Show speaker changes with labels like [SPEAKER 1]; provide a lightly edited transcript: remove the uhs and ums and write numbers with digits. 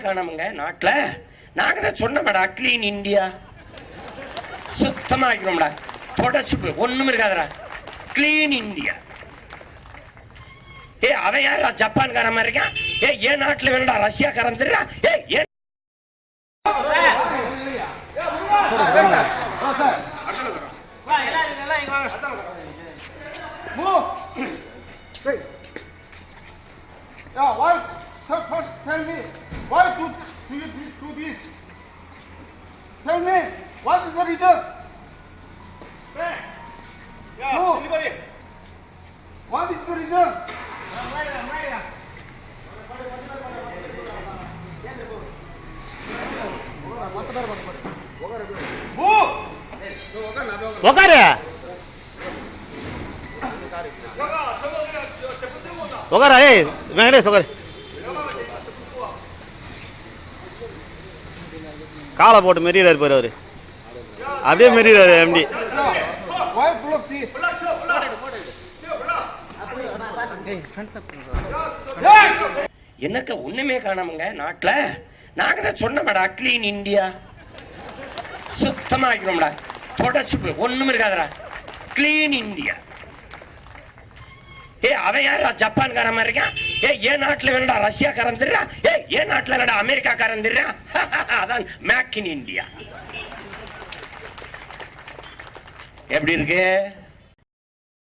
[SPEAKER 1] காணாமங்க நாட்டுல. நாங்க தான் சொன்னோம்டா கிளீன் இந்தியா, சுத்தமா ஆக்கணும்டா, தொடச்சுப்பு ஒண்ணும் இருக்காதடா, கிளீன் இந்தியா. ஏ அவன் யாரா ஜப்பான்காரன் மாதிரி இருக்கான்? ஏ ஏன் நாட்டுல வேணும்டா ரஷ்யாக்காரன் தெரியா? ஏ ஏன்
[SPEAKER 2] Yeah, why? First tell me, why do you do this? Tell me, what is the reason? Hey, yeah, no. Anybody? What is the reason?
[SPEAKER 3] உக்காரு உக்காரா. ஏய் வெங்கடேஷ் உக்காரு. காலை போட்டு மெரியிறாரு பாரு அவரு, அப்படியே மெரியிறாரு எம்டி.
[SPEAKER 1] என்னக்க ஒண்ணுமே காணாமங்க நாட்டுல. நாங்க தான் சொன்னோம்டா கிளீன் இந்தியா, சுத்தமா ஆக்கணும்டா, தொடச்சுப்பு ஒண்ணும் இருக்காதடா, கிளீன் இந்தியா. ஏ அவன் யாரா ஜப்பான்காரன் மாதிரி இருக்கான்? ஏ ஏன் நாட்டுல வேணும்டா ரஷ்யாக்காரன் தெரியா? ஏ ஏன் நாட்டுல வேணும்டா அமெரிக்காக்காரன் தெரியா? அதான் மேக் இன் இந்தியா. எப்படி இருக்கு?